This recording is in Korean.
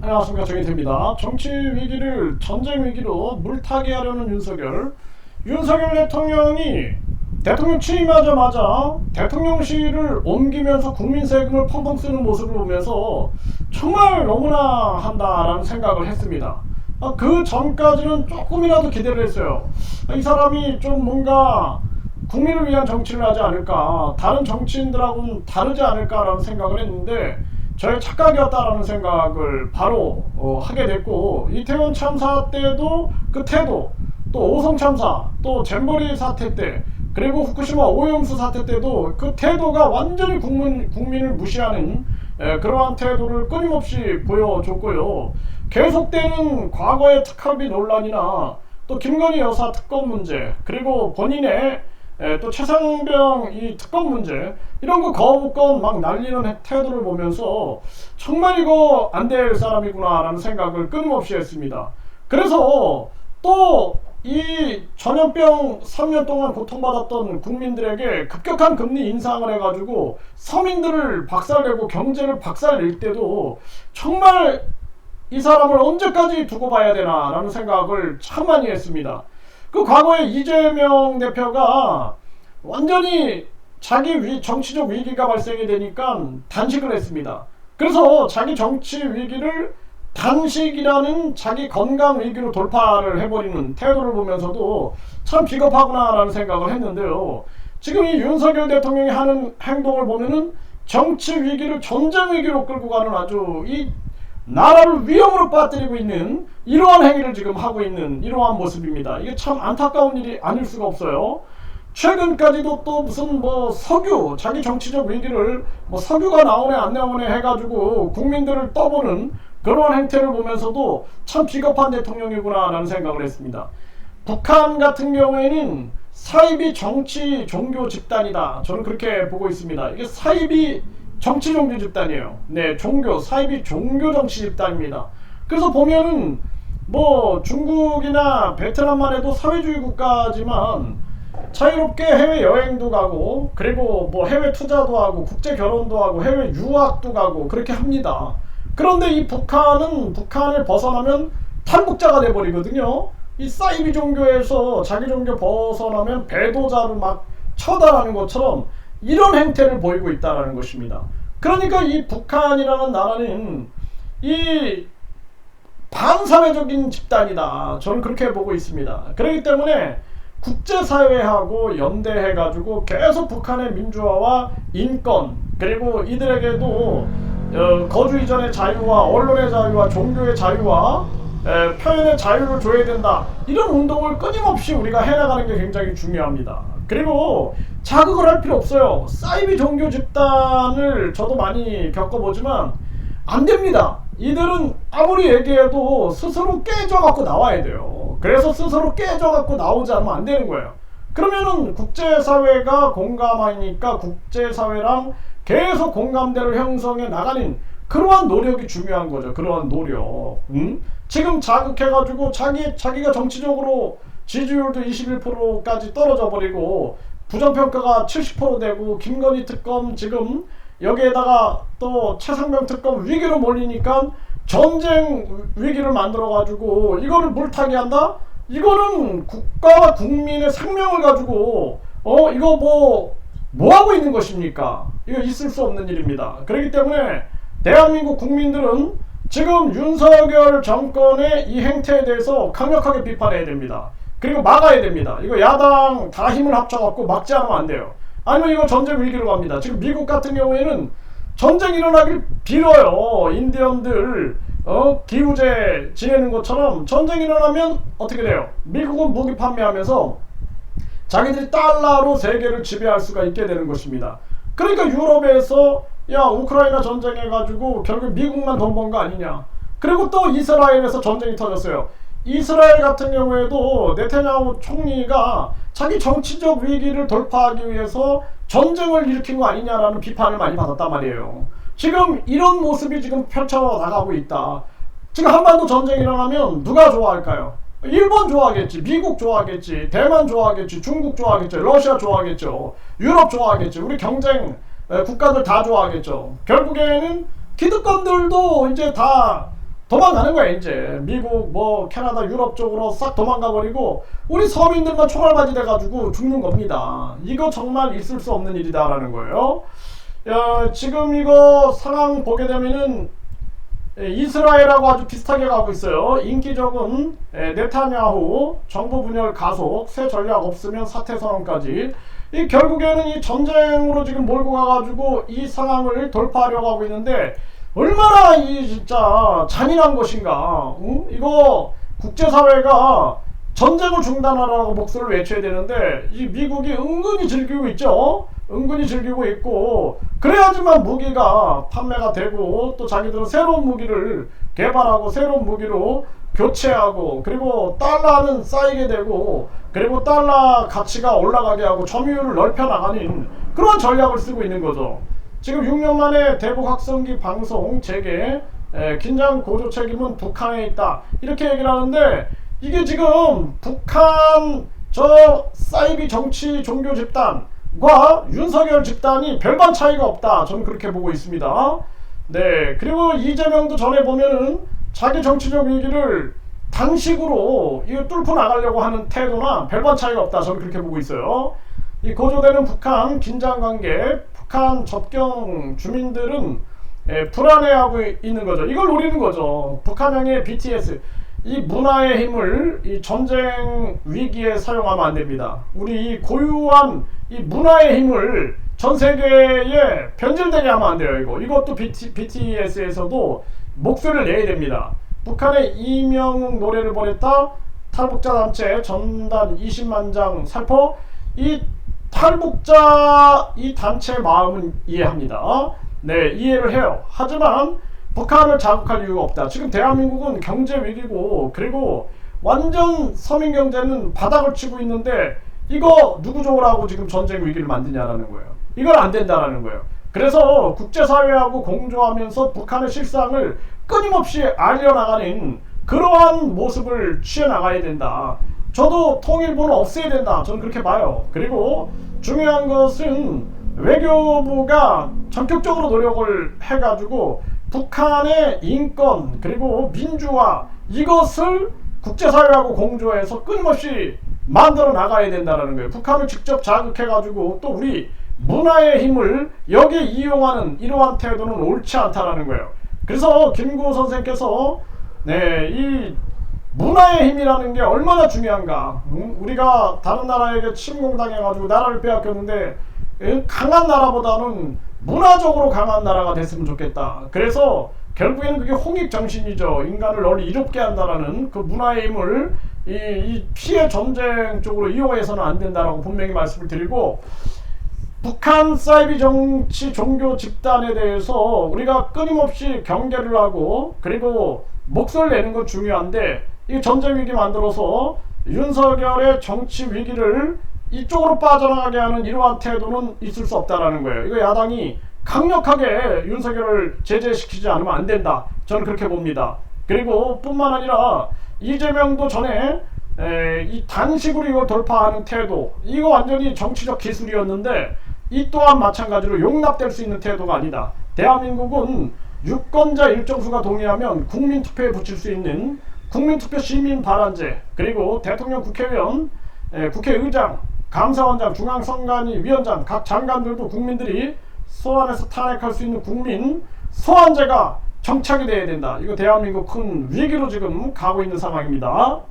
안녕하십니까, 정의태입니다. 정치 위기를 전쟁 위기로 물타기 하려는 윤석열 대통령이 대통령 취임하자마자 대통령실을 옮기면서 국민 세금을 펑펑 쓰는 모습을 보면서 정말 너무나 한다라는 생각을 했습니다. 그 전까지는 조금이라도 기대를 했어요. 이 사람이 좀 뭔가 국민을 위한 정치를 하지 않을까, 다른 정치인들하고는 다르지 않을까라는 생각을 했는데 저의 착각이었다라는 생각을 바로 하게 됐고, 이태원 참사 때도 그 태도, 또 오송 참사, 또 잼버리 사태 때, 그리고 후쿠시마 오염수 사태 때도 그 태도가 완전히 국민을 무시하는 그러한 태도를 끊임없이 보여줬고요. 계속되는 과거의 특활비 논란이나 또 김건희 여사 특검 문제, 그리고 본인의 또 최상병 이 특검 문제, 이런 거 거부권 막 날리는 태도를 보면서 정말 이거 안 될 사람이구나 라는 생각을 끊임없이 했습니다. 그래서 또 이 전염병 3년 동안 고통받았던 국민들에게 급격한 금리 인상을 해가지고 서민들을 박살내고 경제를 박살낼 때도 정말 이 사람을 언제까지 두고 봐야 되나 라는 생각을 참 많이 했습니다. 그 과거에 이재명 대표가 완전히 자기 정치적 위기가 발생이 되니까 단식을 했습니다. 그래서 자기 정치 위기를 단식이라는 자기 건강 위기로 돌파를 해버리는 태도를 보면서도 참 비겁하구나 라는 생각을 했는데요. 지금 이 윤석열 대통령이 하는 행동을 보면은 정치 위기를 전쟁 위기로 끌고 가는 아주 이 나라를 위험으로 빠뜨리고 있는 이러한 행위를 지금 하고 있는 이러한 모습입니다. 이게 참 안타까운 일이 아닐 수가 없어요. 최근까지도 또 무슨 석유, 자기 정치적 위기를 석유가 나오네 안 나오네 해가지고 국민들을 떠보는 그러한 행태를 보면서도 참 비겁한 대통령이구나 라는 생각을 했습니다. 북한 같은 경우에는 사이비 정치 종교 집단이다, 저는 그렇게 보고 있습니다. 이게 사이비 정치 종교 집단이에요. 네, 사이비 종교 정치 집단입니다. 그래서 보면은 중국이나 베트남만 해도 사회주의 국가지만 자유롭게 해외 여행도 가고, 그리고 해외 투자도 하고, 국제 결혼도 하고, 해외 유학도 가고 그렇게 합니다. 그런데 이 북한을 벗어나면 탈북자가 돼버리거든요. 이 사이비 종교에서 자기 종교 벗어나면 배도자를 막 처단하는 것처럼 이런 행태를 보이고 있다는 것입니다. 그러니까 이 북한이라는 나라는 이 반사회적인 집단이다, 저는 그렇게 보고 있습니다. 그렇기 때문에 국제사회하고 연대해가지고 계속 북한의 민주화와 인권, 그리고 이들에게도 거주 이전의 자유와 언론의 자유와 종교의 자유와 표현의 자유를 줘야 된다, 이런 운동을 끊임없이 우리가 해나가는 게 굉장히 중요합니다. 그리고 자극을 할 필요 없어요. 사이비 종교 집단을 저도 많이 겪어보지만 안 됩니다. 이들은 아무리 얘기해도 스스로 깨져갖고 나와야 돼요. 그래서 스스로 깨져갖고 나오지 않으면 안 되는 거예요. 그러면은 국제사회가 공감하니까 국제사회랑 계속 공감대를 형성해 나가는 그러한 노력이 중요한 거죠. 그러한 노력. 지금 자극해가지고 자기가 정치적으로 지지율도 21%까지 떨어져 버리고 부정평가가 70% 되고, 김건희 특검 지금 여기에다가 또 최상병 특검 위기로 몰리니까 전쟁 위기를 만들어가지고 이거를 물타기 한다? 이거는 국가와 국민의 생명을 가지고 이거 뭐 하고 있는 것입니까? 이거 있을 수 없는 일입니다. 그렇기 때문에 대한민국 국민들은 지금 윤석열 정권의 이 행태에 대해서 강력하게 비판해야 됩니다. 그리고 막아야 됩니다. 이거 야당 다 힘을 합쳐갖고 막지 않으면 안 돼요. 아니면 이거 전쟁 위기로 갑니다. 지금 미국 같은 경우에는 전쟁이 일어나길 빌어요. 인디언들 기후제 지내는 것처럼 전쟁이 일어나면 어떻게 돼요? 미국은 무기 판매하면서 자기들이 달러로 세계를 지배할 수가 있게 되는 것입니다. 그러니까 유럽에서 우크라이나 전쟁해가지고 결국 미국만 돈 번 거 아니냐. 그리고 또 이스라엘에서 전쟁이 터졌어요. 이스라엘 같은 경우에도 네타냐후 총리가 자기 정치적 위기를 돌파하기 위해서 전쟁을 일으킨 거 아니냐라는 비판을 많이 받았단 말이에요. 지금 이런 모습이 지금 펼쳐나가고 있다. 지금 한반도 전쟁이 일어나면 누가 좋아할까요? 일본 좋아하겠지, 미국 좋아하겠지, 대만 좋아하겠지, 중국 좋아하겠죠, 러시아 좋아하겠죠, 유럽 좋아하겠지, 우리 경쟁 국가들 다 좋아하겠죠. 결국에는 기득권들도 이제 다 도망가는 거야. 이제 미국 뭐 캐나다 유럽 쪽으로 싹 도망가 버리고 우리 서민들만 총알맞이 돼가지고 죽는 겁니다. 이거 정말 있을 수 없는 일이다라는 거예요. 지금 이거 상황 보게 되면은 이스라엘하고 아주 비슷하게 가고 있어요. 인기적은 네타냐후 정부 분열 가속, 새 전략 없으면 사퇴 선언까지. 이 결국에는 이 전쟁으로 지금 몰고 가가지고 이 상황을 돌파하려고 하고 있는데 얼마나 이 진짜 잔인한 것인가. 응? 이거 국제사회가 전쟁을 중단하라고 목소리를 외쳐야 되는데 이 미국이 은근히 즐기고 있죠. 은근히 즐기고 있고 그래야지만 무기가 판매가 되고 또 자기들은 새로운 무기를 개발하고 새로운 무기로 교체하고 그리고 달러는 쌓이게 되고 그리고 달러 가치가 올라가게 하고 점유율을 넓혀나가는 그런 전략을 쓰고 있는 거죠. 지금 6년 만에 대북 확성기 방송 재개 긴장 고조 책임은 북한에 있다 이렇게 얘기를 하는데 이게 지금 북한 저 사이비 정치 종교 집단과 윤석열 집단이 별반 차이가 없다. 저는 그렇게 보고 있습니다. 네, 그리고 이재명도 전에 보면은 자기 정치적 위기를 단식으로 이거 뚫고 나가려고 하는 태도나 별반 차이가 없다. 저는 그렇게 보고 있어요. 이 고조되는 북한 긴장 관계, 북한 접경 주민들은 불안해하고 있는 거죠. 이걸 노리는 거죠. 북한형의 BTS. 이 문화의 힘을 이 전쟁 위기에 사용하면 안 됩니다. 우리 이 고유한 이 문화의 힘을 전 세계에 변질되게 하면 안 돼요. 이것도 BTS에서도 목소리를 내야 됩니다. 북한의 이명웅 노래를 보냈다. 탈북자 단체 전단 20만 장 살포. 이 탈북자 이 단체의 마음은 이해합니다. 네, 이해를 해요. 하지만 북한을 자극할 이유가 없다. 지금 대한민국은 경제 위기고 그리고 완전 서민 경제는 바닥을 치고 있는데 이거 누구 좋으라고 지금 전쟁 위기를 만드냐라는 거예요. 이건 안 된다라는 거예요. 그래서 국제사회하고 공조하면서 북한의 실상을 끊임없이 알려나가는 그러한 모습을 취해나가야 된다. 저도 통일부는 없애야 된다. 저는 그렇게 봐요. 그리고 중요한 것은 외교부가 전격적으로 노력을 해가지고 북한의 인권 그리고 민주화 이것을 국제사회하고 공조해서 끊임없이 만들어 나가야 된다는 거예요. 북한을 직접 자극해가지고 또 우리 문화의 힘을 여기에 이용하는 이러한 태도는 옳지 않다라는 거예요. 그래서 김구 선생께서 이 문화의 힘이라는 게 얼마나 중요한가. 우리가 다른 나라에게 침공당해가지고 나라를 빼앗겼는데 강한 나라보다는 문화적으로 강한 나라가 됐으면 좋겠다. 그래서 결국에는 그게 홍익정신이죠. 인간을 널리 이롭게 한다라는 그 문화의 힘을 이 피해 전쟁 쪽으로 이용해서는 안 된다라고 분명히 말씀을 드리고 북한 사이비 정치 종교 집단에 대해서 우리가 끊임없이 경계를 하고 그리고 목소리를 내는 건 중요한데 이 전쟁 위기 만들어서 윤석열의 정치 위기를 이쪽으로 빠져나가게 하는 이러한 태도는 있을 수 없다라는 거예요. 이거 야당이 강력하게 윤석열을 제재시키지 않으면 안 된다. 저는 그렇게 봅니다. 그리고 뿐만 아니라 이재명도 전에 이 단식으로 이걸 돌파하는 태도 이거 완전히 정치적 기술이었는데 이 또한 마찬가지로 용납될 수 있는 태도가 아니다. 대한민국은 유권자 일정수가 동의하면 국민투표에 붙일 수 있는 국민투표 시민발안제 그리고 대통령 국회의원 국회의장 감사원장 중앙선관위 위원장 각 장관들도 국민들이 소환해서 탄핵할 수 있는 국민 소환제가 정착이 돼야 된다. 이거 대한민국 큰 위기로 지금 가고 있는 상황입니다.